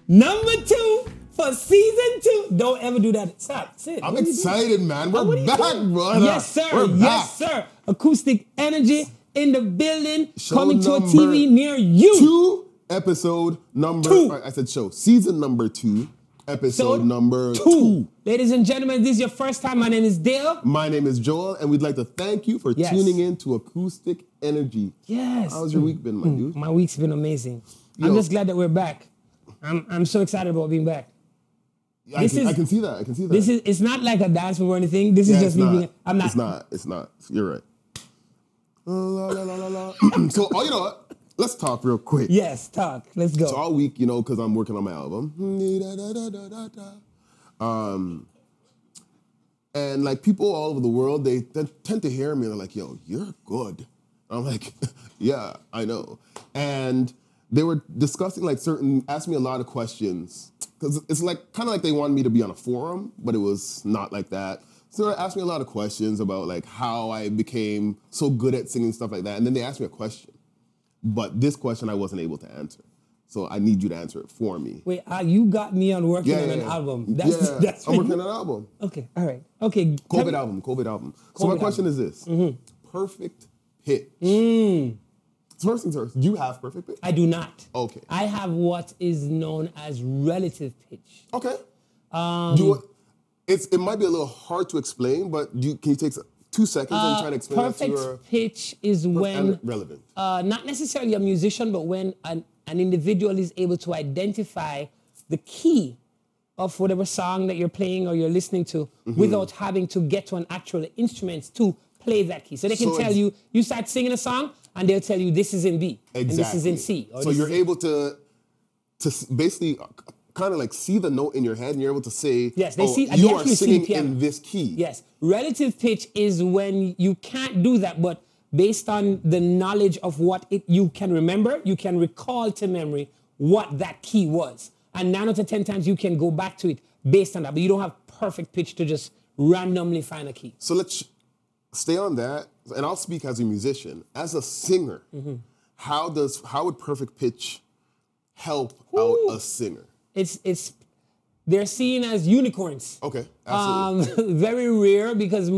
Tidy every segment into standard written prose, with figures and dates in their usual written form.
Number 2 for season 2. Don't ever do that. Stop. Sit. I'm excited, man. We're back, brother. Yes, sir. We're yes, back. sir. Acoustic Energy in the building. Show coming to a number TV near you. 2, episode number 2. I said show. Season number 2, episode number 2. Ladies and gentlemen, this is your first time. My name is Dale. My name is Joel, and we'd like to thank you for tuning in to Acoustic Energy. Yes. How's your week been, my dude? My week's been amazing. Yo. I'm just glad that we're back. I'm so excited about being back. I can see that. It's not like a dance move or anything. This is just me being. I'm not. It's not. You're right. So, you know what? Let's talk real quick. Yes, talk. Let's go. So all week, you know, because I'm working on my album. And like people all over the world, they tend to hear me and they're like, yo, you're good. I'm like, yeah, I know. And they were discussing asked me a lot of questions. Because it's like kind of like they wanted me to be on a forum, but it was not like that. So they asked me a lot of questions about like how I became so good at singing, stuff like that. And then they asked me a question. But this question I wasn't able to answer. So I need you to answer it for me. Wait, you got me on working on an album. That's I'm working on an album. Okay, all right. Okay. COVID album. So my question is this. Perfect pitch. First things first, do you have perfect pitch? I do not. Okay. I have what is known as relative pitch. Okay. It might be a little hard to explain, but can you take 2 seconds and try to explain that to Perfect pitch is when relevant. Not necessarily a musician, but when an individual is able to identify the key of whatever song that you're playing or you're listening to without having to get to an actual instrument to play that key. So they can tell you start singing a song and they'll tell you this is in B and this is in C. So you're able to basically kind of like see the note in your head and you're able to say, yes, you are singing in this key. Yes. Relative pitch is when you can't do that, but based on the knowledge of what you can remember, you can recall to memory what that key was. And 9 out of 10 times you can go back to it based on that, but you don't have perfect pitch to just randomly find a key. So let's stay on that, and I'll speak as a musician. As a singer, how would perfect pitch help out a singer? They're seen as unicorns. Okay, absolutely. Very rare because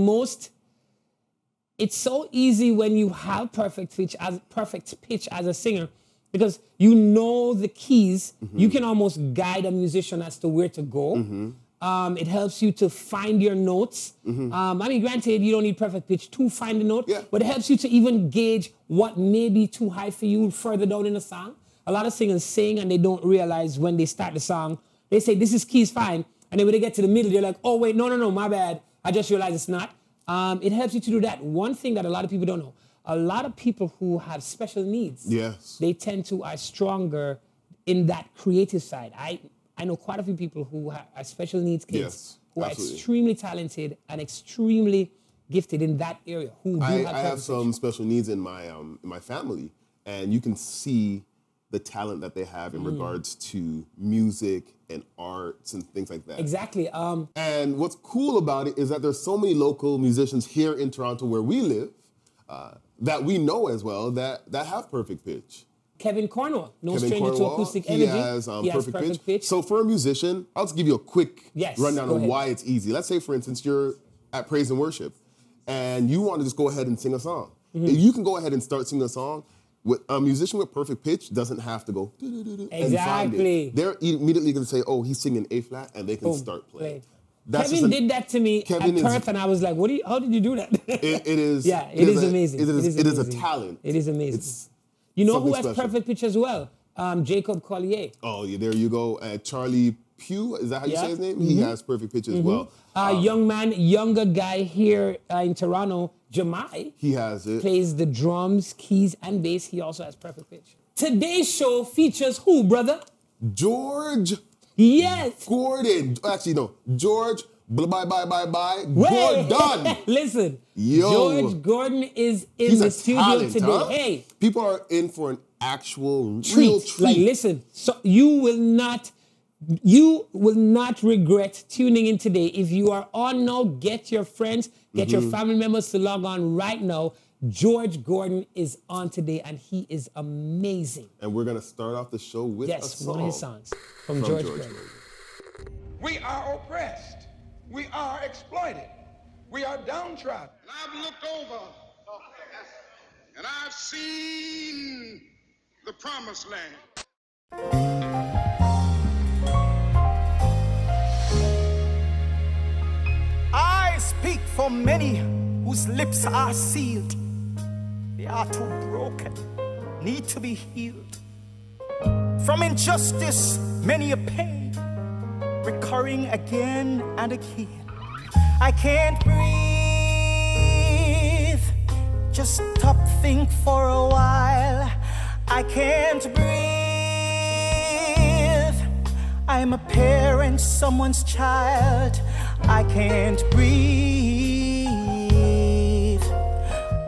it's so easy when you have perfect pitch as a singer because you know the keys. You can almost guide a musician as to where to go. It helps you to find your notes. I mean, granted, you don't need perfect pitch to find the note, but it helps you to even gauge what may be too high for you further down in the song. A lot of singers sing and they don't realize when they start the song, they say, this is keys fine. And then when they get to the middle, they're like, oh, wait, no, my bad. I just realized it's not. It helps you to do that. One thing that a lot of people don't know, a lot of people who have special needs, they tend to are stronger in that creative side. I know quite a few people who are special needs kids who are extremely talented and extremely gifted in that area. I have some special needs in my family, and you can see the talent that they have in regards to music and arts and things like that. Exactly. And what's cool about it is that there's so many local musicians here in Toronto where we live that we know as well that have perfect pitch. Kevin Cornwall, stranger to Acoustic Energy. He has perfect pitch. So for a musician, I'll just give you a quick rundown of why it's easy. Let's say, for instance, you're at Praise and Worship and you want to just go ahead and sing a song. You can go ahead and start singing a song. A musician with perfect pitch doesn't have to go and find it. They're immediately going to say, oh, he's singing A flat, and they can start playing. Kevin did that to me at Perth, and I was like, how did you do that? It is. Yeah, it is amazing. It is a talent. It is amazing. You know who has perfect pitch as well? Jacob Collier. Oh, yeah, there you go. Charlie Pugh, is that how you say his name? He has perfect pitch as well. Younger guy here in Toronto, Jamai. He has it. Plays the drums, keys, and bass. He also has perfect pitch. Today's show features who, brother? George. Yes. Gordon. Actually, no. George. Bye. Gordon. Listen. Yo. George Gordon is in the studio today. Huh? Hey. People are in for an actual real treat. Like, listen. So you will not regret tuning in today. If you are on now, get your friends, get your family members to log on right now. George Gordon is on today, and he is amazing. And we're going to start off the show with a song. One of his songs from George Gordon. We are oppressed. We are exploited. We are downtrodden. And I've looked over and I've seen the promised land. I speak for many whose lips are sealed. They are too broken, need to be healed. From injustice, many a pain, recurring again and again. I can't breathe, just stop, think for a while. I can't breathe, I'm a parent, someone's child. I can't breathe,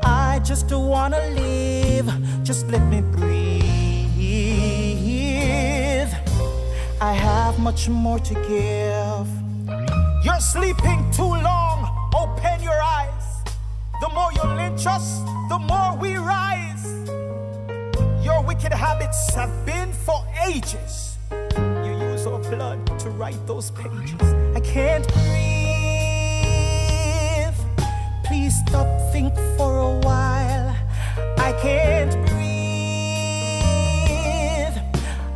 I just wanna live, just let me breathe. I have much more to give. You're sleeping too long, open your eyes. The more you lynch us, the more we rise. Your wicked habits have been for ages. You use our blood to write those pages. I can't breathe, please stop, think for a while. I can't breathe,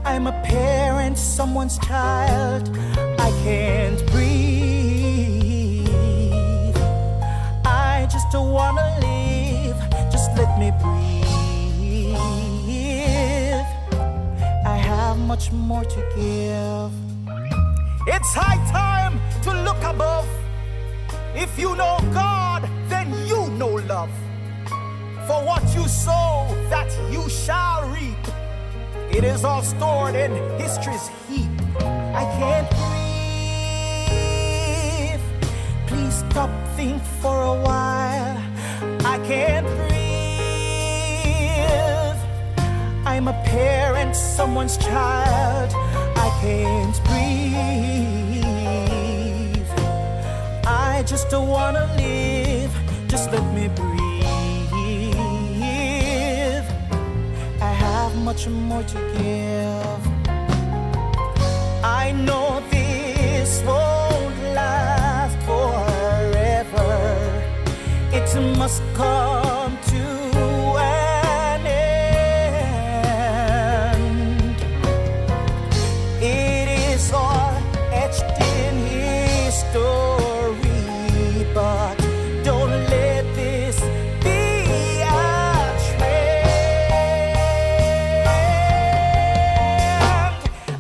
I'm a parent, someone's child. I can't breathe, I just don't wanna live, just let me breathe. I have much more to give. It's high time to look above. If you know God, then you know love. For what you sow, that you shall reap. It is all stored in history's heap. I can't breathe, please stop, think for a while. I can't breathe, I'm a parent, someone's child. I can't breathe, I just don't wanna live, just let me breathe. I have much more to give. I know this won't last forever. It must come to an end. It is all etched in history, but don't let this be a trend.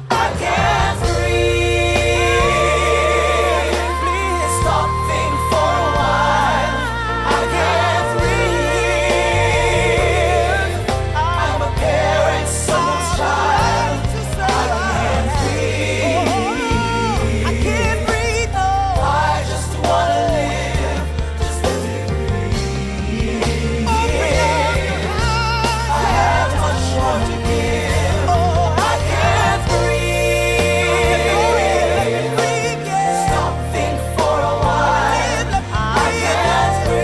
I can't breathe, please stop, think for a while. I can't breathe, I'm a parent, someone's child. I can't breathe, I can't breathe, no. I just wanna live, just let me breathe. I have much more to give. I can't breathe, stop, think for a while. I can't breathe, I'm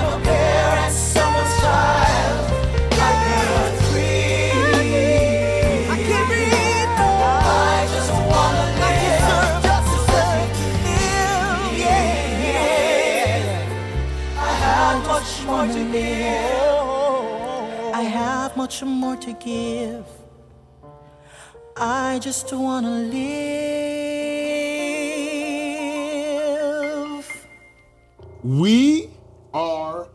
a parent, someone's child. I can't breathe, I can't breathe, no. I just wanna live, just let me live, yeah. I have much more to give. I have much more to give. I just wanna live. We are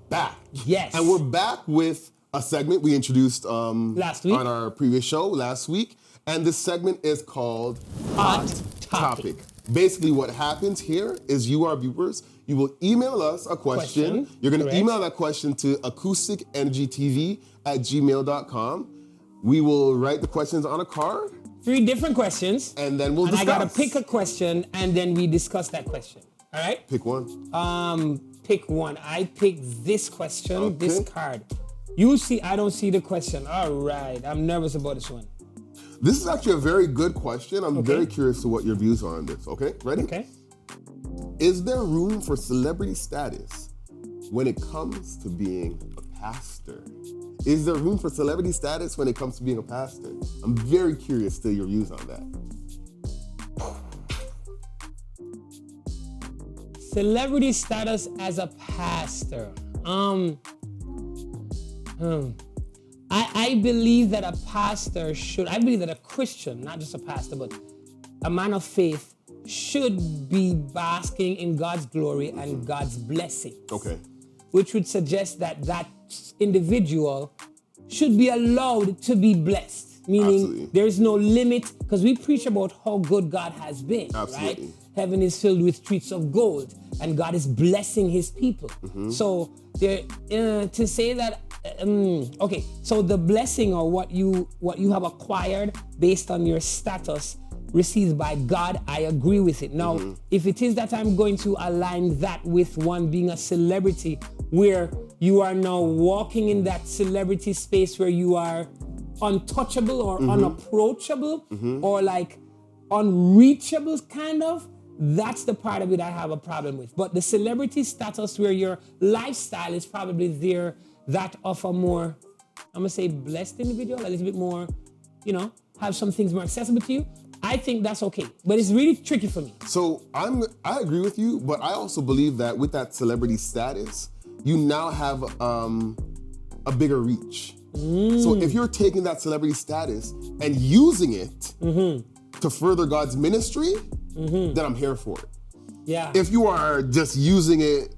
back. Yes. And we're back with a segment we introduced Last week. on our previous show last week. And this segment is called Hot Topic. Basically, what happens here is you, our viewers, you will email us a question. You're going to Correct. email that question to acousticenergytv@gmail.com. We will write the questions on a card, 3 different questions. and then we'll And I discuss. gotta pick a question, and then we discuss that question. All right? Pick one. Pick one. I pick this question, Okay. this card. You see, I don't see the question. All right. I'm nervous about this one. This is actually a very good question. I'm very curious to what your views are on this. Okay, ready? Okay. Is there room for celebrity status when it comes to being a pastor? Is there room for celebrity status when it comes to being a pastor? I'm very curious to your views on that. Celebrity status as a pastor. I believe that a pastor I believe that a Christian, not just a pastor, but a man of faith should be basking in God's glory and God's blessing. Okay. Which would suggest that that individual should be allowed to be blessed. Meaning Absolutely. there's no limit, because we preach about how good God has been, Absolutely. right? Heaven is filled with streets of gold and God is blessing his people. So there, to say that, okay, so the blessing or what you have acquired based on your status received by God, I agree with it. Now, if it is that I'm going to align that with one being a celebrity, where you are now walking in that celebrity space where you are untouchable or unapproachable or like unreachable kind of, that's the part of it I have a problem with. But the celebrity status where your lifestyle is probably there, that of a more, I'm gonna say blessed individual, a little bit more, have some things more accessible to you, I think that's okay. But it's really tricky for me. So I agree with you, but I also believe that with that celebrity status, you now have a bigger reach. So if you're taking that celebrity status and using it to further God's ministry, then I'm here for it. Yeah. If you are just using it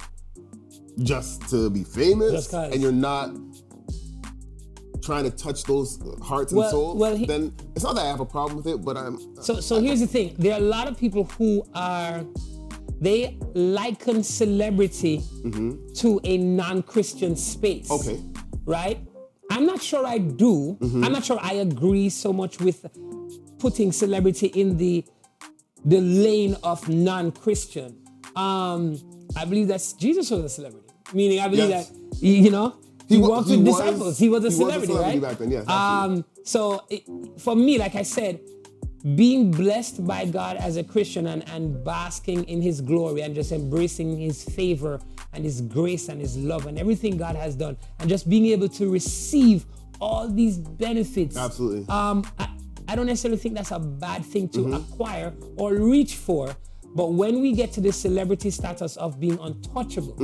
just to be famous and you're not trying to touch those hearts and souls, then it's not that I have a problem with it, but So here's the thing. There are a lot of people who they liken celebrity to a non-Christian space. Okay. Right? I'm not sure I do. I'm not sure I agree so much with putting celebrity in the lane of non-Christian. I believe that Jesus was a celebrity. Meaning I believe that, he walked with disciples. He was a celebrity, right? Back then, yes, so for me, like I said, being blessed by God as a Christian and basking in his glory and just embracing his favor and his grace and his love and everything God has done, and just being able to receive all these benefits. Absolutely. I don't necessarily think that's a bad thing to acquire or reach for. But when we get to the celebrity status of being untouchable,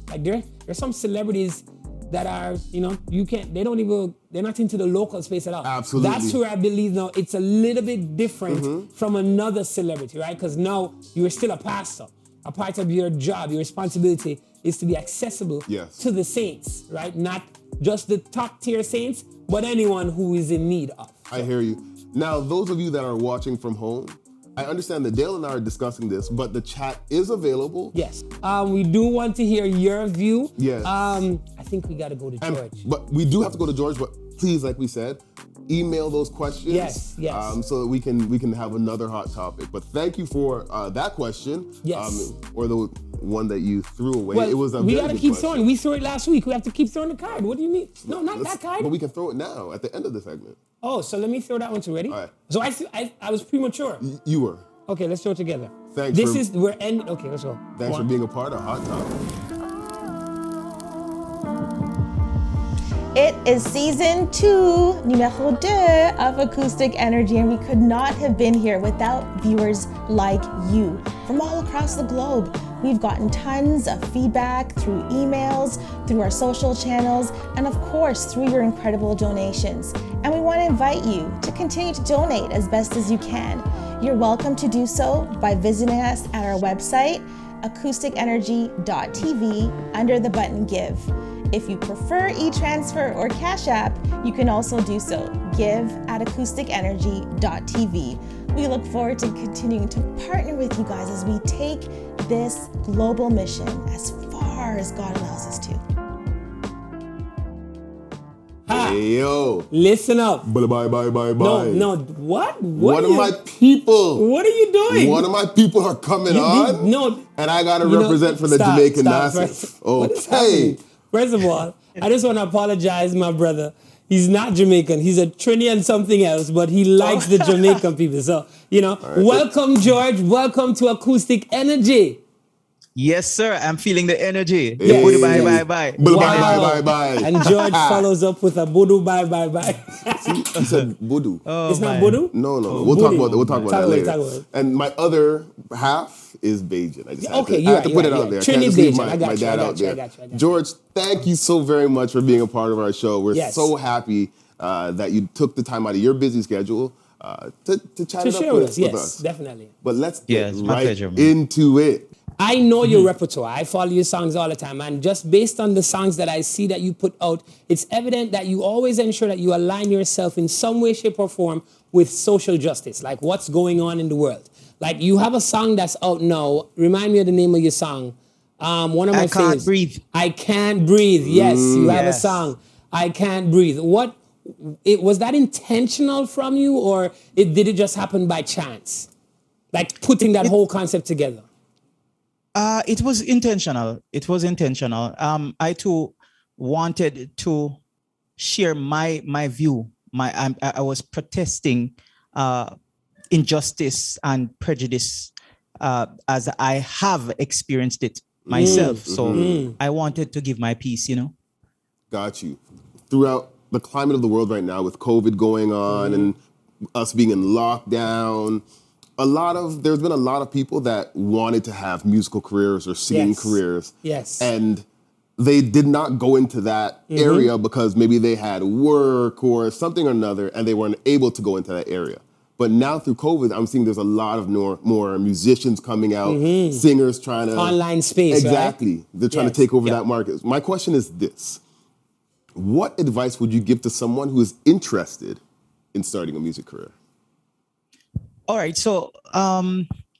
like there's some celebrities that are, they're not into the local space at all. Absolutely. That's where I believe now it's a little bit different from another celebrity, right? Because now you're still a pastor. A part of your job, your responsibility is to be accessible to the saints, right? Not just the top tier saints, but anyone who is in need of. I hear you. Now, those of you that are watching from home, I understand that Dale and I are discussing this, but the chat is available. Yes. We do want to hear your view. Yes. I think we got to go to George. But we do have to go to George, but please, like we said, email those questions. Yes. So that we can have another hot topic. But thank you for that question. Yes. Or the one that you threw away. Well, it was a we very got to good keep question. throwing. We threw it last week. We have to keep throwing the card. What do you mean? No, not that card. But we can throw it now at the end of the segment. Oh, so let me throw that one too. Ready? All right. So I was premature. You were. Okay, let's throw it together. Thanks. We're ending. Okay, let's go. Thanks for being a part of Hot Topic. It is season 2, numéro 2 of Acoustic Energy, and we could not have been here without viewers like you from all across the globe. We've gotten tons of feedback through emails, through our social channels, and of course through your incredible donations. And we want to invite you to continue to donate as best as you can. You're welcome to do so by visiting us at our website, acousticenergy.tv, under the button Give. If you prefer e-transfer or Cash App, you can also do so. Give at acousticenergy.tv. We look forward to continuing to partner with you guys as we take this global mission as far as God allows us to. Hey, yo. Listen up. Bye. No, what? One of my people. What are you doing? One of my people are coming on. No. And I got to represent for the Jamaican Massive. Okay. First of all, I just want to apologize, my brother. He's not Jamaican. He's a Trinidad something else, but he likes the Jamaican people. So, right. Welcome, George. Welcome to Acoustic Energy. Yes, sir. I'm feeling the energy. Hey. Budu bye bye bye. Budu Wow. bye bye bye. And George follows up with a Budu bye bye bye. He said Budu. Oh, It's not my. Budu? No. We'll talk Budu. about that. We'll talk about Talk that about it, later. talk about it. And my other half is Bajan. I just had Okay, to, you're I had to right, put you're it right, out there. yeah. I can't just Trinity leave Bajan. I got my you, dad I got out you, I there. got you. George, thank you so very much for being a part of our show. We're Yes. so happy that you took the time out of your busy schedule to chat To it up share with, with us, yes, us. definitely. But let's Yeah, get it's my right pleasure, man. into it. I know your repertoire. I follow your songs all the time. And just based on the songs that I see that you put out, it's evident that you always ensure that you align yourself in some way, shape, or form with social justice, like what's going on in the world. Like you have a song that's out now. Remind me of the name of your song. One of my I Can't favorites. Breathe. I Can't Breathe. Yes, you have a Yes. song. I Can't Breathe. Was that intentional from you, or did it just happen by chance? Like putting that whole concept together. It was intentional. It was intentional. I too wanted to share my view. I was protesting injustice and prejudice as I have experienced it myself. So I wanted to give my piece. Got you. Throughout the climate of the world right now with COVID going on and us being in lockdown, there's been a lot of people that wanted to have musical careers or singing careers. Yes. And they did not go into that area because maybe they had work or something or another and they weren't able to go into that area. But now through COVID, I'm seeing there's a lot of more musicians coming out, singers trying to... Online space, Exactly. right? They're trying to take over that market. My question is this. What advice would you give to someone who is interested in starting a music career? All right, so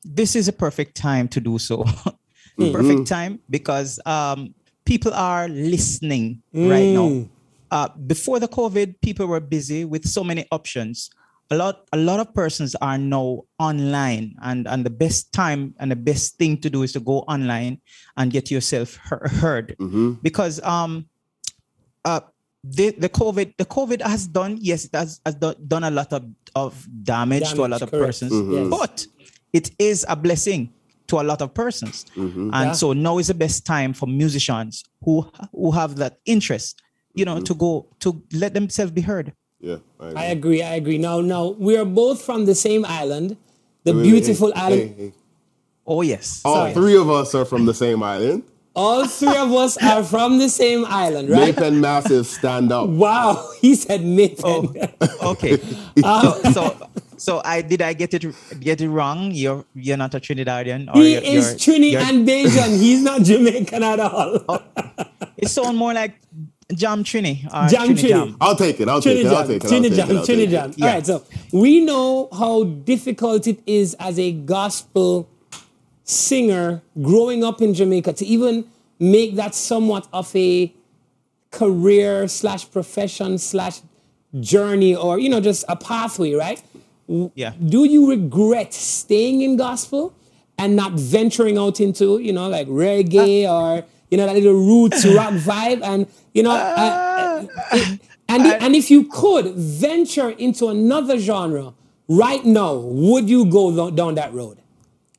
this is a perfect time to do so. Perfect time because people are listening right now. Before the COVID, people were busy with so many options. A lot of persons are now online, and the best time and the best thing to do is to go online and get yourself heard. Because the COVID has done, yes, it has done a lot of damage to a lot of persons, Yes. but it is a blessing to a lot of persons. And so now is the best time for musicians who have that interest, to go to let themselves be heard. Yeah, I agree. Now, we are both from the same island, the beautiful island. Hey. Oh, yes. All three of us are from the same island. All three of us are from the same island, right? Nape and Massive, stand up. Wow, he said Nape. Okay. So I get it wrong? You're not a Trinidadian? Or He is Trini and Bajan. He's not Jamaican at all. It sounds more like Jam Trini. Or Jam Trini Trini. Jam. I'll take it. Trinidad. All right, so we know how difficult it is as a gospel singer growing up in Jamaica to even make that somewhat of a career / profession / journey, or just a pathway, right? Yeah. Do you regret staying in gospel and not venturing out into like reggae or that little roots rock vibe, and and if you could venture into another genre right now, would you go down that road?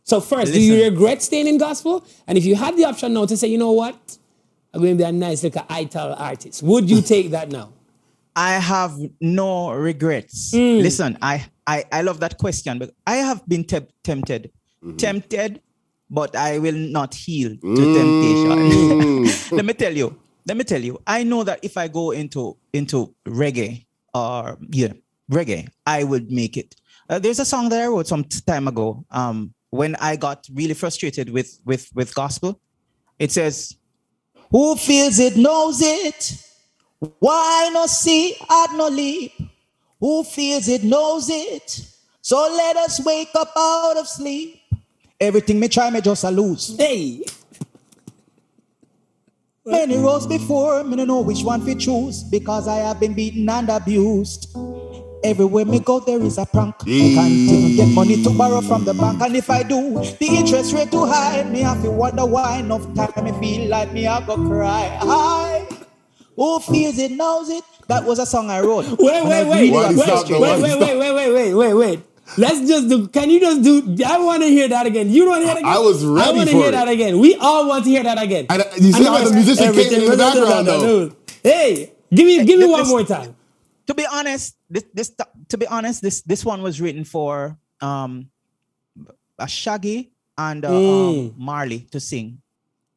So first, do you regret staying in gospel? And if you had the option now to say, you know what, I'm going to be a nice little ital artist, would you take that now? I have no regrets. Listen, I love that question, but I have been tempted, but I will not yield to temptation. Let me tell you. I know that if I go into reggae reggae, I would make it. There's a song that I wrote some time ago. When I got really frustrated with gospel, it says, "Who feels it knows it. Why not see at no leap? Who feels it knows it. So let us wake up out of sleep. Everything me try, me just a lose. Hey. Many roads before, me don't know which one to choose, because I have been beaten and abused. Everywhere me go, there is a prank. I can't even get money to borrow from the bank, and if I do, the interest rate too high. Me have to wonder why. Enough time me feel like me I go cry. Hi. Who feels it knows it. That was a song I wrote. Wait. Let's just do. Can you just do? I want to hear that again. You want to hear that again? I was ready I want to for hear it. that again. We all want to hear that again. You see how the musician came in the background though. Hey, give me one more time. To be honest, this one was written for a Shaggy and Marley to sing.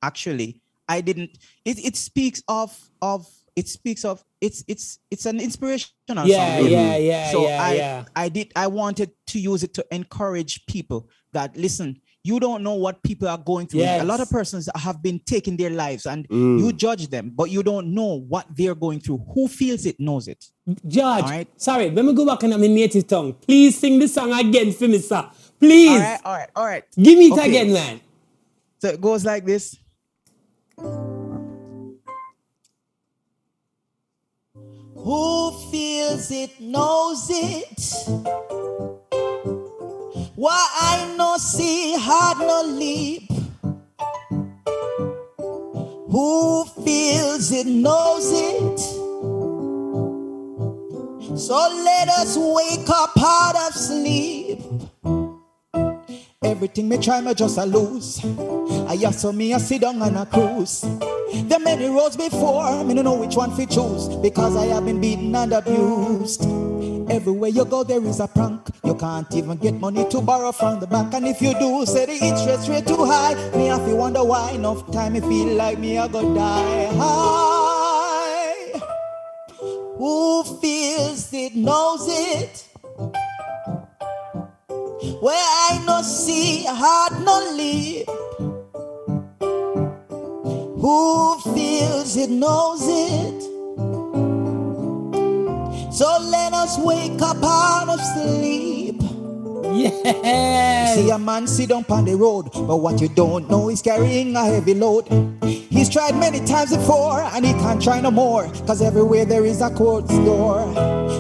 Actually, I didn't. It speaks of. It's an inspirational song. Yeah. So I wanted to use it to encourage people that listen. You don't know what people are going through. Yes. A lot of persons have been taking their lives, and you judge them, but you don't know what they're going through. Who feels it knows it. George, All right? sorry, let me go back in my native tongue. Please sing this song again for me, sir. Please. All right. Give me it again, man. So it goes like this. Who feels it knows it. Why I no see hard no leap. Who feels it knows it. So let us wake up out of sleep. Everything me try, me just a lose. I saw me a sit down on a cruise. There many roads before, me don't know which one to choose. Because I have been beaten and abused. Everywhere you go there is a prank. You can't even get money to borrow from the bank. And if you do, say the interest rate too high. Me have to wonder why enough time me feel like me a go die. High. Who feels it knows it. Where I no see heart no leap. Who feels it knows it. So let us wake up out of sleep. Yes. See a man sit down on the road, but what you don't know is carrying a heavy load. He's tried many times before, and he can't try no more, cause everywhere there is a court store.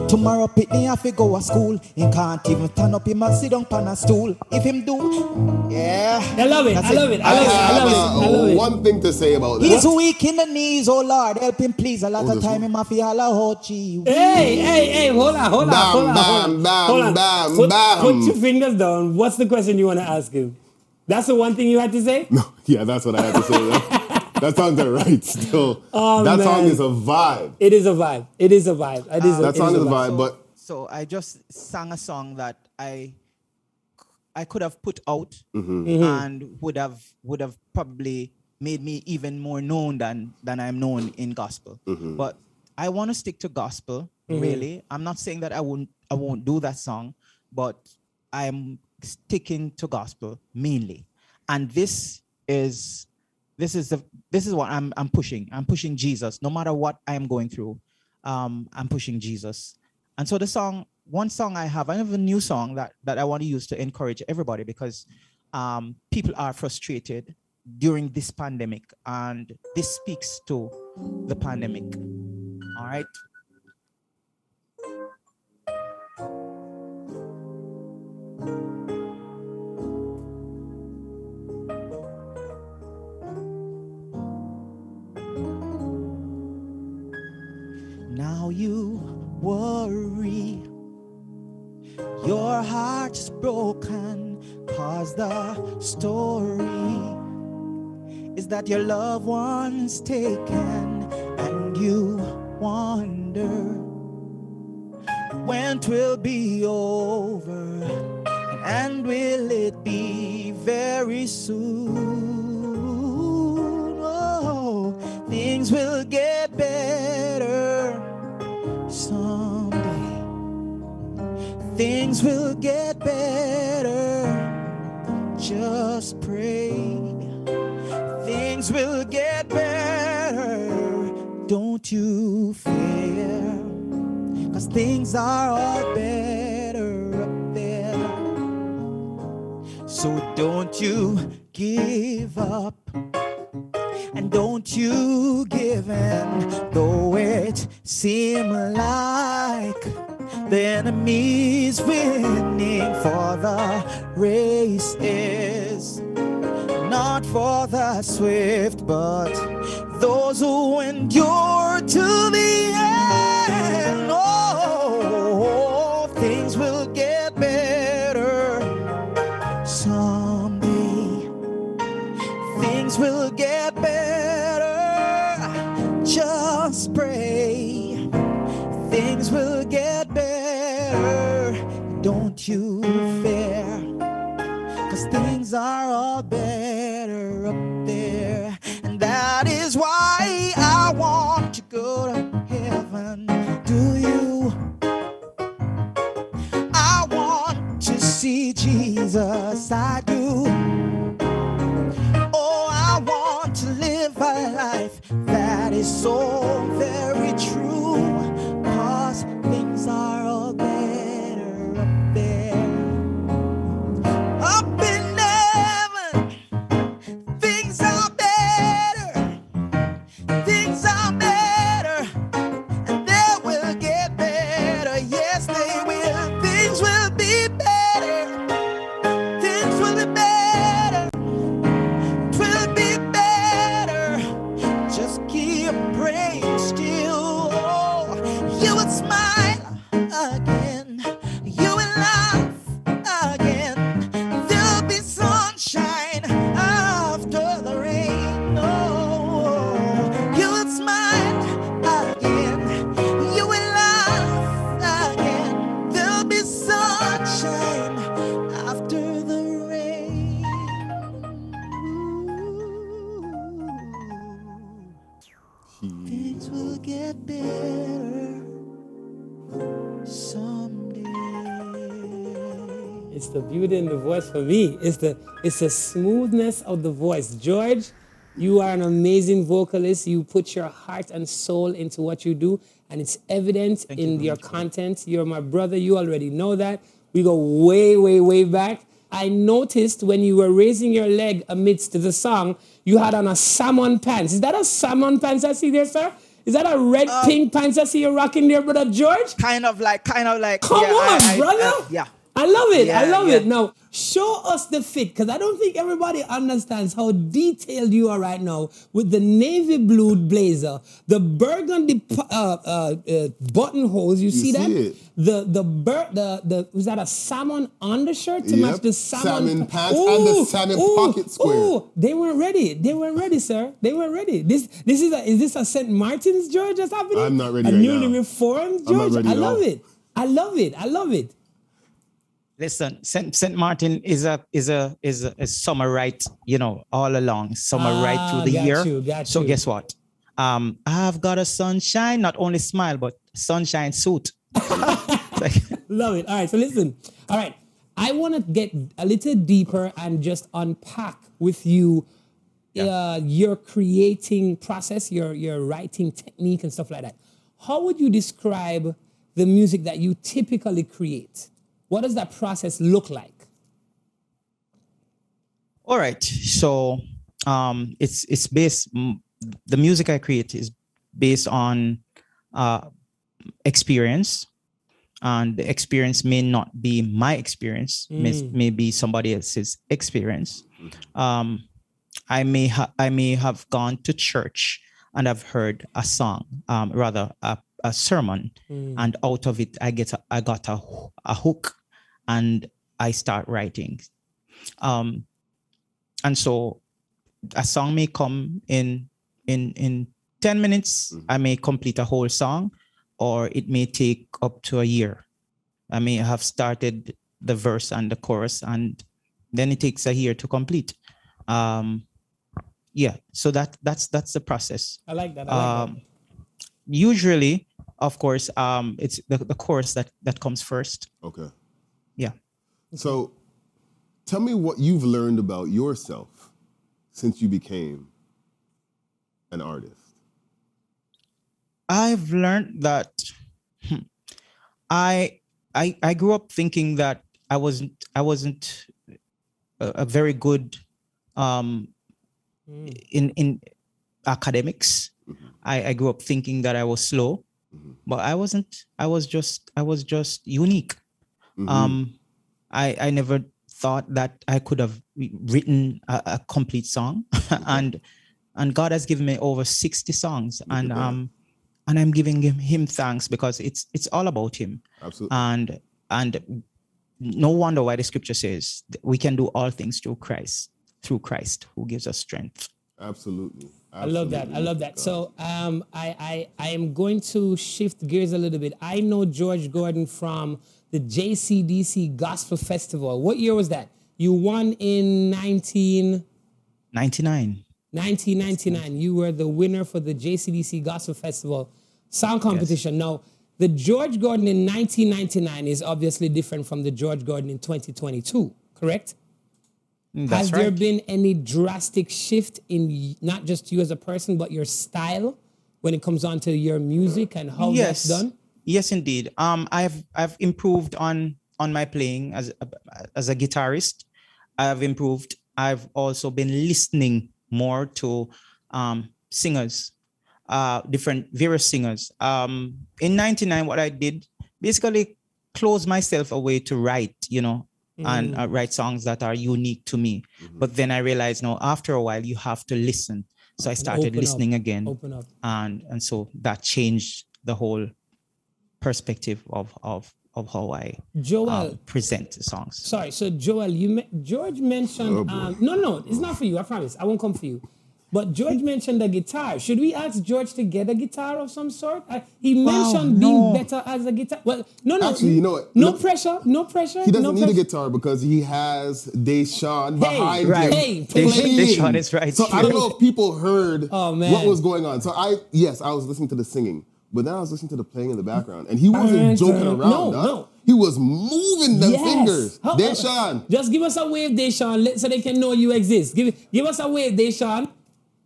Tomorrow Pitney have to go to school. He can't even stand up, he must sit down on a stool. If him do, yeah. I love it. I love it. I have one thing to say about He's that. weak in the knees, oh Lord, help him please. A lot of time he must feel holla oh gee. Hey, hold on. Bam. Put your fingers down. What's the question you want to ask him? That's the one thing you had to say? No, yeah, that's what I had to say. That song's alright still. That song is a vibe. It is a vibe. That song is a vibe, but so I just sang a song that I could have put out and would have probably made me even more known than I'm known in gospel. But I want to stick to gospel, really. I'm not saying that I won't do that song, but I'm sticking to gospel mainly. And this is what I'm pushing. I'm pushing Jesus. No matter what I am going through, I'm pushing Jesus. And so one song I have a new song that I want to use to encourage everybody, because people are frustrated during this pandemic, and this speaks to the pandemic. All right. Now you worry, your heart's broken, 'cause the story is that your loved one's taken, and you wonder when 'twill be over, and will it be very soon? Oh, things will get better someday. Things will get better. Just pray. Things will get better. Don't you fear, 'cause things are all better up there. So don't you give up, and don't you give in, though it seems like the enemy's winning. For the race is not for the swift, but those who endure to the end. Oh, things will get better. will get better. Don't you fear, 'cause things are all better up there. And that is why I want to go to heaven. Do you? I want to see Jesus, I do. Oh, I want to live a life that is so very true, 'cause things are all better up there. Up in heaven, things are better. Things are better, and they will get better. Yes, they will. Things will be better. Things will be better. It will be better. Just keep praying still. Oh, you will smile again. You will laugh again. There'll be sunshine after the rain. Oh, you will smile again. You will laugh again. There'll be sunshine after the rain. Things will get better someday. It's the beauty in the voice for me. It's the smoothness of the voice. George, you are an amazing vocalist. You put your heart and soul into what you do, and it's evident in your content. You're my brother. You already know that. We go way, way, way back. I noticed when you were raising your leg amidst the song, you had on a salmon pants. Is that a salmon pants I see there, sir? Is that a red pink pants I see you rocking there, brother George? Kind of like. Come on, brother. Yeah. I love it. I Yeah, love yeah. it. Now, show us the fit, because I don't think everybody understands how detailed you are right now with the navy blue blazer, the burgundy buttonholes. You see that? it. The was that a salmon undershirt to match the salmon pants and the salmon pocket square. Oh, they weren't ready. They weren't ready, sir. They weren't ready. Is this a St. Martin's, George, that's happening? I'm not ready A right newly now. reformed, I'm not George? ready I at love all. it. I love it. I love it. Listen, Saint Martin is a summer right, all along, summer right through the year. Got So you. guess what? I've got a sunshine, not only smile, but sunshine suit. Love it. All right, so listen. All right, I want to get a little deeper and just unpack with you your creating process, your writing technique and stuff like that. How would you describe the music that you typically create? What does that process look like? All right. So it's based, the music I create is based on experience. And the experience may not be my experience, may be somebody else's experience. I may have gone to church and I've heard a song, rather a sermon, and out of it I got a hook, and I start writing. And so a song may come in 10 minutes. I may complete a whole song, or it may take up to a year. I may have started the verse and the chorus, and then it takes a year to complete. So that's the process. I like that. I like that. Usually, of course, it's the chorus that comes first. Okay. Yeah. So tell me what you've learned about yourself since you became an artist. I've learned that I grew up thinking that I wasn't a very good in academics. I grew up thinking that I was slow, but I wasn't. I was just unique. I never thought that I could have written a complete song, and God has given me over 60 songs, and I'm giving him thanks, because it's all about him. Absolutely. And no wonder why the scripture says that we can do all things through Christ who gives us strength. Absolutely. I love that. I love that. So I am going to shift gears a little bit. I know George Gordon from the JCDC Gospel Festival. What year was that? You won in 1999. You were the winner for the JCDC Gospel Festival song competition. Yes. Now, the George Gordon in 1999 is obviously different from the George Gordon in 2022, correct? Has there been any drastic shift in not just you as a person, but your style when it comes on to your music and how that's done? Yes, indeed. I've improved on my playing as a guitarist. I've improved. I've also been listening more to singers, various singers. In 99, what I did, basically close myself away to write, and write songs that are unique to me. But then I realized, no, after a while, you have to listen. So I started listening again. Open up. And so that changed the whole perspective of how I present the songs. Sorry, so Joel, George mentioned, no, it's not for you, I promise. I won't come for you. But George mentioned the guitar. Should we ask George to get a guitar of some sort? He mentioned being better as a guitar. Well, no. Actually, you know what? No pressure. He doesn't need a guitar because he has Deshaun behind him. Hey, Deshaun is right. So I don't know if people heard what was going on. So I was listening to the singing, but then I was listening to the playing in the background, and he wasn't joking around. No. He was moving them fingers. Deshaun. Just give us a wave, Deshaun, so they can know you exist. Give us a wave, Deshaun.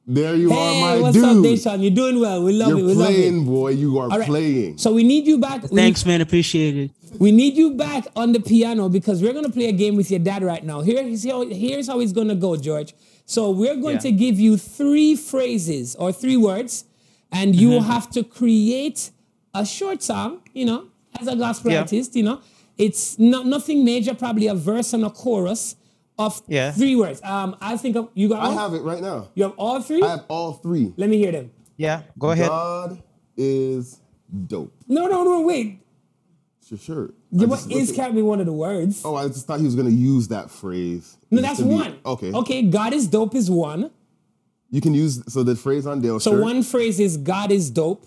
There you are, my what's dude. Up, Deshaun? You're doing well. We love it. You're playing, boy. You are playing. So we need you back. Thanks, man. Appreciate it. We need you back on the piano because we're going to play a game with your dad right now. Here's how it's going to go, George. So we're going to give you 3 phrases or 3 words, and you have to create a short song, as a gospel artist, It's nothing major, probably a verse and a chorus of 3 words. I think you got. I have it right now. You have all 3? I have all 3. Let me hear them. Yeah, go ahead. God is dope. No, wait. Sure. Yeah, but can't be one of the words. Oh, I just thought he was going to use that phrase. No, that's one. Okay, God is dope is one. You can use, the phrase on Dale's shirt. One phrase is God is dope.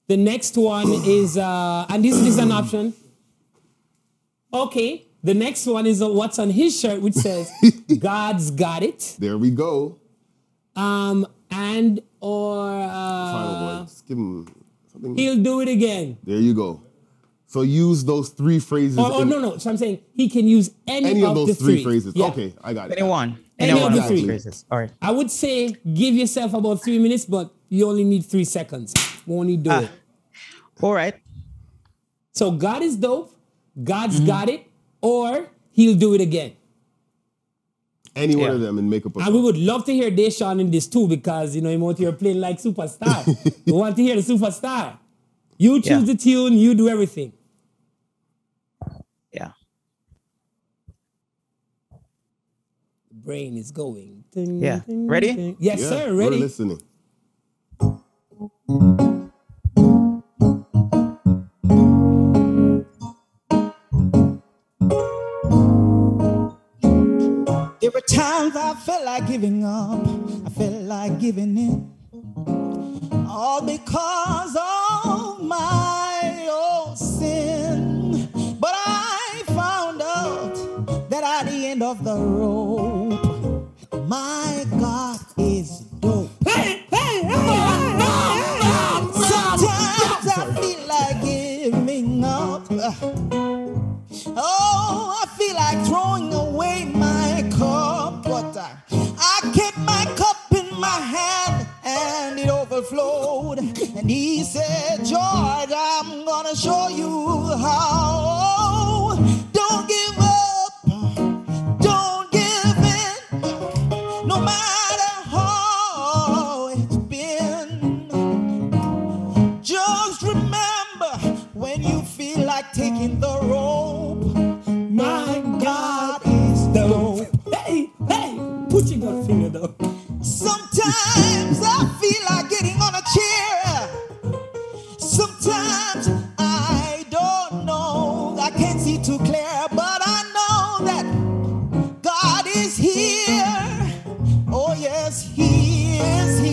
The next one is, and this is an option. Okay. The next one is what's on his shirt, which says, God's got it. There we go. Final one. Just give him something. He'll do it again. There you go. So use those 3 phrases. No. So I'm saying he can use any of those the 3 phrases. Yeah. Okay, I got it. Any of the 3 phrases. All right. I would say give yourself about 3 minutes, but you only need 3 seconds. Won't you do it? All right. So God is dope. God's got it. Or he'll do it again. Any one of them and make up a song. And we would love to hear Deshaun in this too because, I'm out here playing like superstar. We want to hear the superstar. You choose the tune, you do everything. Yeah. The brain is going. Yeah. Ready? Yes, sir. Ready. We're listening. There were times I felt like giving up. I felt like giving in. All because of my own sin. But I found out that at the end of the rope, my God is dope. Sometimes I feel like giving up. Oh, I feel like throwing away my cup, but I kept my cup in my hand and it overflowed. And he said, George, I'm gonna show you how. Don't give up, don't give in, no matter how it's been. Just remember when you feel like taking the rope, my God is dope. Hey, put your good finger though. Sometimes I feel like getting on a chair. Sometimes I don't know. I can't see too clear, but I know that God is here. Oh yes, He is here.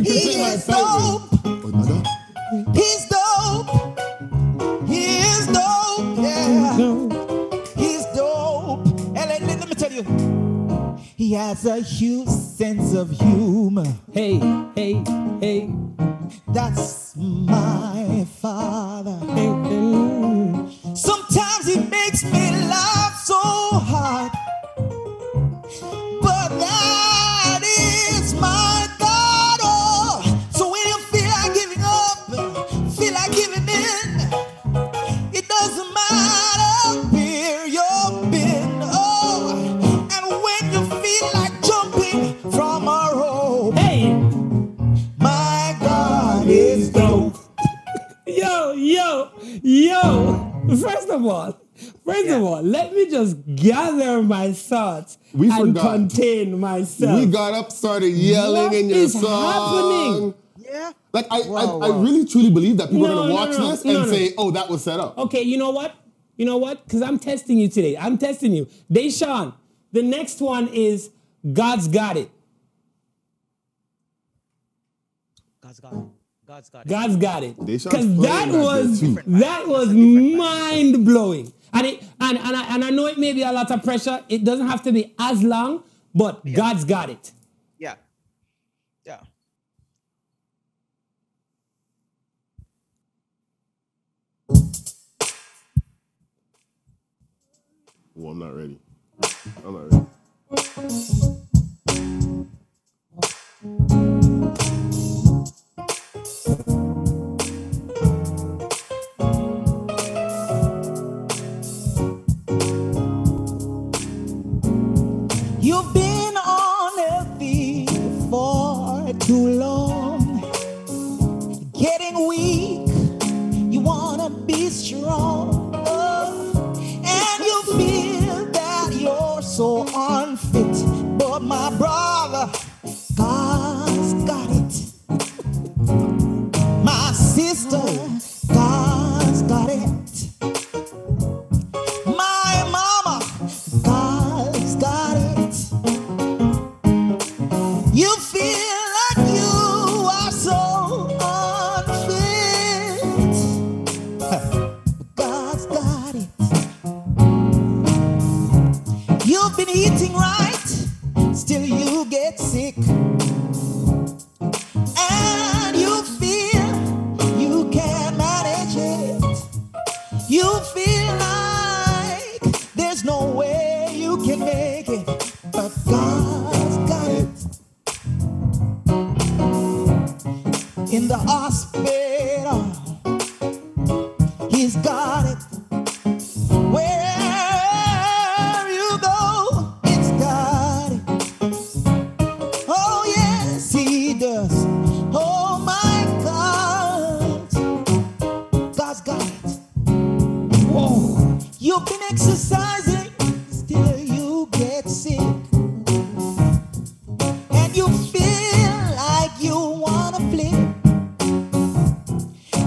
to play my He's excitement. dope. Oh, no. He's dope. He is dope. Yeah. He's dope. And let me tell you, he has a huge sense of humor. Hey, hey, hey. That's my father. Hey, hey. Sometimes he makes me laugh so hard. But that is my God. Oh. So when you feel like giving up, feel like giving in, it doesn't matter where you've been. Oh, and when you feel like jumping from a rope, Hey, my God is dope. yo. First of all, let me just gather my thoughts We and forgot. contain myself. We got up, started yelling What in your is song. happening? Yeah. Like I really truly believe that people are No, gonna no, watch no, this no, and no. say, "Oh, that was set up." Okay, you know what? Because I'm testing you today. I'm testing you. Deshaun, the next one is God's Got It. God's got it. God's got it. God's Got It. Deshaun's Because playing that that there, too. was mind blowing. And I know it may be a lot of pressure. It doesn't have to be as long, but God's got it. Yeah. Yeah. Well, I'm not ready. I'm not ready. You've been unhealthy for too long, getting weak. You wanna be strong, and you feel that you're so unfit. But my brother, God's got it. My sister, God's got it. My mama, God's got it. You feel like you are so unfit. But God's got it. You've been eating right, still you get sick. And you feel you can't manage it. You feel like there's no way you can make it, but God's got it. In the hospital, He's got it. Wherever you go, it's got it. Oh yes, He does. Oh my God, God's got it. Whoa. You've been exercising, still you get sick. And you feel like you wanna flip.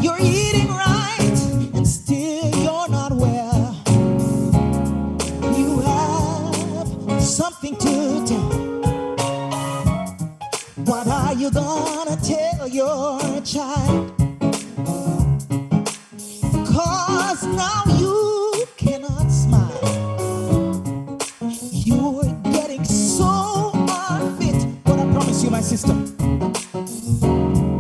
You're eating right, and still you're not well. You have something to tell. What are you gonna tell your child? 'Cause now you cannot smile. You're getting so unfit. But I promise you, my sister,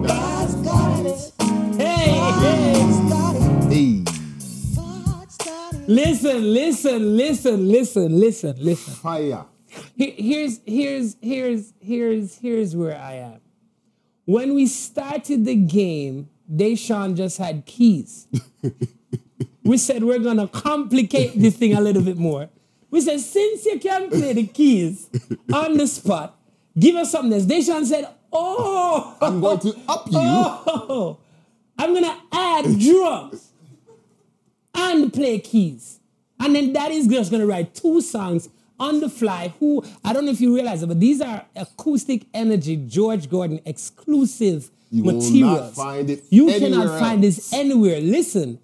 God's got it. Hey, hey. God's got it. Hey, God's got it. Listen. fire. Here's where I am. When we started the game, Deshaun just had keys. We said we're gonna complicate this thing a little bit more. We said, since you can play the keys on the spot, give us something else. Deshaun said, I'm going to up you. I'm gonna add drums and play keys. And then Daddy's just gonna write 2 songs on the fly. Who, I don't know if you realize it, but these are Acoustic Energy George Gordon exclusive You will materials. not find it You anywhere cannot find else. this anywhere. Listen.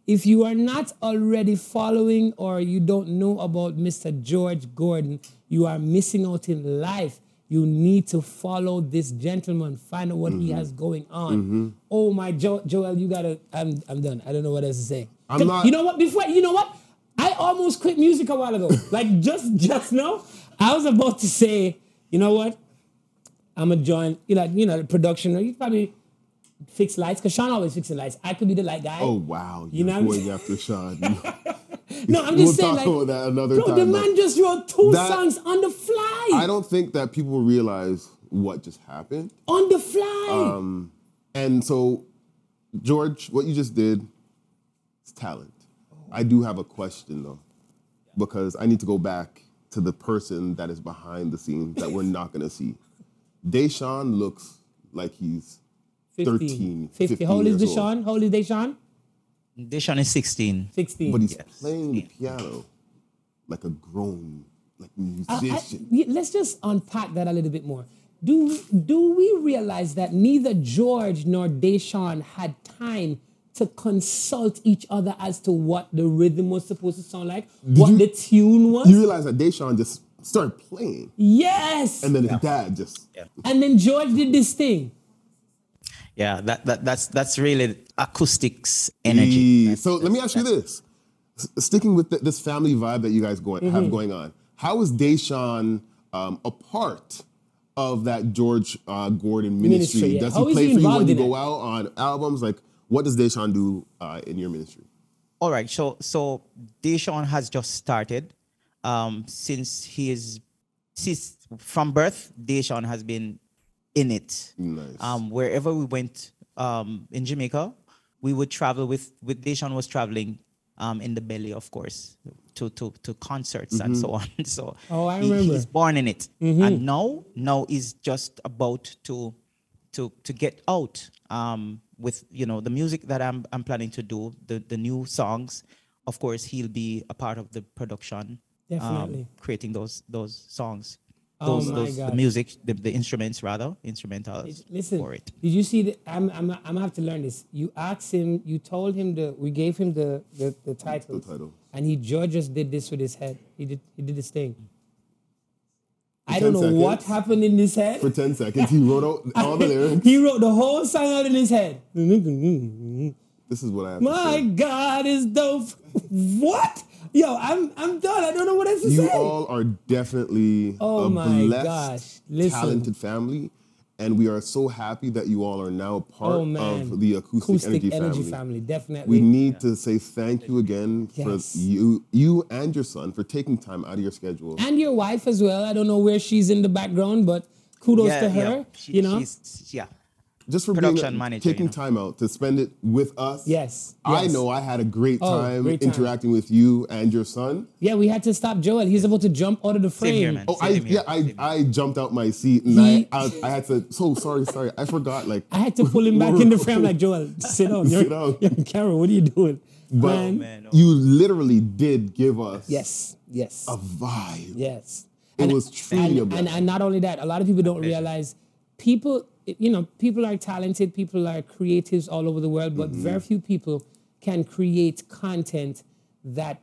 If you are not already following or you don't know about Mr. George Gordon, you are missing out in life. you need to follow this gentleman, find out what he has going on. Oh my Joel, you gotta. I'm done. I don't know what else to say. I'm not. You know what? You know what? I almost quit music a while ago. Like just now, I was about to say, you know what? I'm gonna join. The production. You probably fix lights because Sean always fixing lights. I could be the light guy. Oh wow, You know what I'm going after Sean. No, I'm just saying, talk like, about that another bro, time. the man just wrote 2 That- songs on the fly. I don't think that people realize what just happened. On the fly. And so, George, what you just did is talent. I do have a question though, because I need to go back to the person that is behind the scenes that we're not gonna see. Deshaun looks like he's 13, 15 How old is years old. Deshaun? How old is Deshaun? Deshaun is 16. 16. But he's Yes. playing the piano like a grown, musician. Let's just unpack that a little bit more. Do we realize that neither George nor Deshaun had time to consult each other as to what the rhythm was supposed to sound like, the tune was? You realize that Deshaun just started playing, Yes. and then his dad just. And then George did this thing. Yeah, that's really acoustics energy. So let me ask you this: sticking with this family vibe that you guys have going on, how is Deshaun a part of that George Gordon ministry? yeah. Does How he is play he for you when involved you in go it? out on albums? Like, what does Deshaun do in your ministry? All right, so Deshaun has just started. Since from birth, Deshaun has been in it. Nice. Wherever we went in Jamaica, we would travel with Deshaun was traveling in the belly, of course, to concerts and so on. So I remember. he's born in it, and now he's just about to get out with the music that I'm planning to do, the new songs. Of course, he'll be a part of the production, Definitely. creating those songs. Oh my The God. music, the instruments rather, instrumentals Listen, for it. did you see that? I'm gonna have to learn this. You asked him, you told him we gave him the title. The title. And George just did this with his head. He did this thing. I 10 don't know what seconds. happened in his head. For 10 seconds, he wrote out all the lyrics. He wrote the whole song out in his head. This is what I have to My say. God is dope. What? Yo, I'm done. I don't know what else to You say. all are definitely Oh a my blessed, gosh. Listen. talented family. And we are so happy that you all are now part Oh, man. of the Acoustic Energy Family. Definitely. We need to say thank you again Yes. for you and your son for taking time out of your schedule. And your wife as well. I don't know where she's in the background, but kudos to her. She's Just for production being manager, taking time out to spend it with us. Yes, I yes. know I had a great Oh, time great time. interacting with you and your son. Yeah, we had to stop Joel. He's about to jump out of the frame. Same here, man. Oh, Same here. I jumped out my seat and He- I had to. So sorry, I forgot. Like I had to pull him back in the frame like, Joel, sit down. Sit down. Carol, what are you doing? But Man. you literally did give us Yes. a vibe. Yes. It was truly a and, blessing. and not only that, a lot of people don't realize people are talented, people are creatives all over the world, but very few people can create content that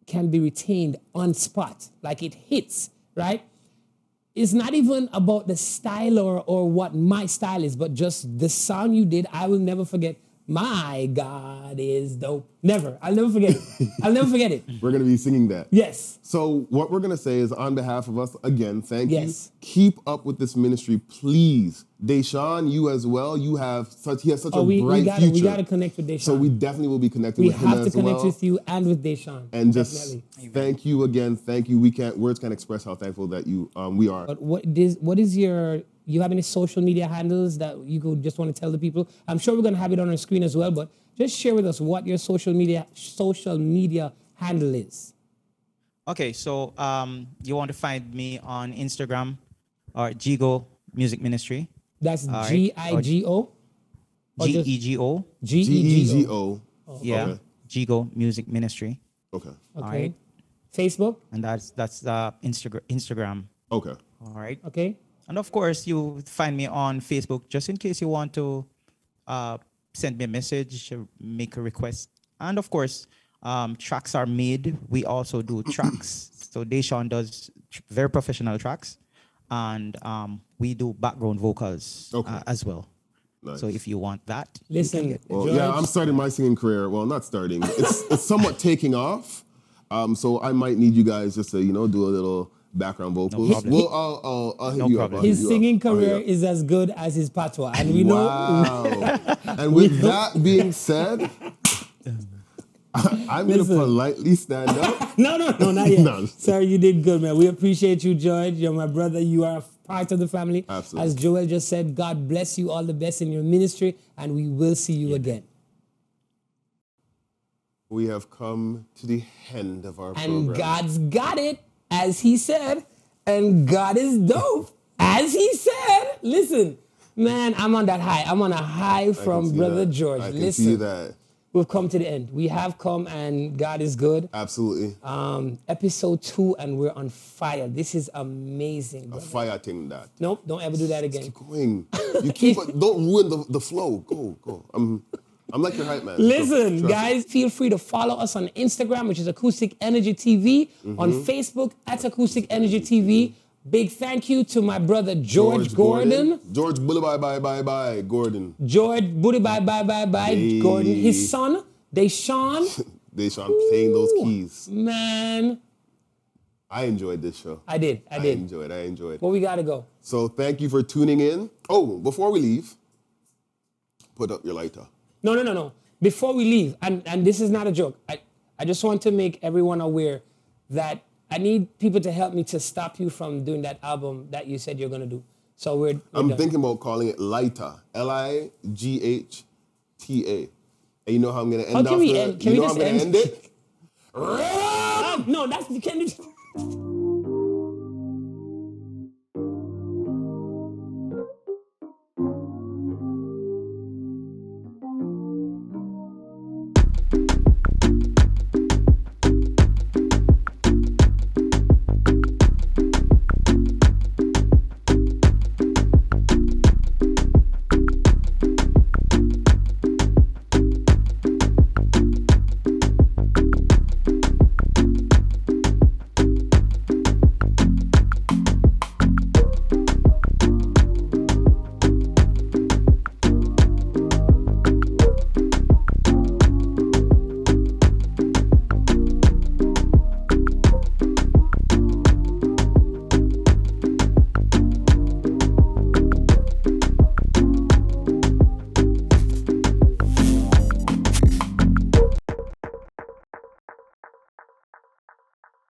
can be retained on spot. Like it hits, right? It's not even about the style or what my style is, but just the song you did. I will never forget. My God is dope. Never. I'll never forget it. I'll never forget it. We're gonna be singing that. Yes. So what we're gonna say is, on behalf of us, again, thank you. Yes. Keep up with this ministry, please. Deshaun, you as well. He has such a we bright gotta, future. We got to connect with Deshaun. So we definitely will be connecting We with him have to as connect well. with you and with Deshaun. And just Definitely. thank you again. Thank you. Words can't express how thankful that we are. But what is you have any social media handles that you could just want to tell the people? I'm sure we're going to have it on our screen as well, but just share with us what your social media handle is. Okay, so you want to find me on Instagram or Gigo Music Ministry. That's All right. GIGO? GEGO. GEGO. Yeah. Okay. Gigo Music Ministry. Okay. Okay. right. Facebook? And that's Instagram. Okay. All right. Okay. And of course, you find me on Facebook just in case you want to send me a message, make a request. And of course, tracks are made. We also do tracks. So Deshaun does very professional tracks. and we do background vocals as well. Nice. So if you want that, Listen, Well, George, yeah, I'm starting my singing career. Well, not starting. It's somewhat taking off. So I might need you guys just to, do a little background vocals. problem. Well, I'll hit No you problem. up. I'll hit his you singing up. I'll hit you career up. is as good as his patois. And we know Wow. And with that being said, I'm going to politely stand up. No, not yet. No. Sir, you did good, man. We appreciate you, George. You're my brother. You are a part of the family. Absolutely. As Joel just said, God bless you, all the best in your ministry, and we will see you again. We have come to the end of our And program. God's got it, as he said, and God is dope, as he said. Listen, man, I'm on that high. I'm on a high from Brother George. I can Listen, see that. we've come to the end. We have come, and God is good. Absolutely. Episode 2, and we're on fire. This is amazing, A brother. fire thing that. Nope, don't ever do that again. Keep going. You keep don't ruin the flow. Go. I'm like your hype man. Listen, Trust me. guys, feel free to follow us on Instagram, which is Acoustic Energy TV, on Facebook at Acoustic Energy TV. Big thank you to my brother George Gordon. George Bully bye Gordon. George Booty bye Hey. Gordon. His son, Deshaun. Deshaun playing those keys. Man, I enjoyed this show. I did. I enjoyed. Well, we gotta go. So thank you for tuning in. Oh, before we leave, put up your lighter. No. Before we leave, and this is not a joke, I just want to make everyone aware that I need people to help me to stop you from doing that album that you said you're going to do. So we're I'm done. thinking about calling it Lighter. Lighta. And you know how I'm going to end How can off we the- end? Can you we know just how I'm end? going to end it? No, that's, you can't do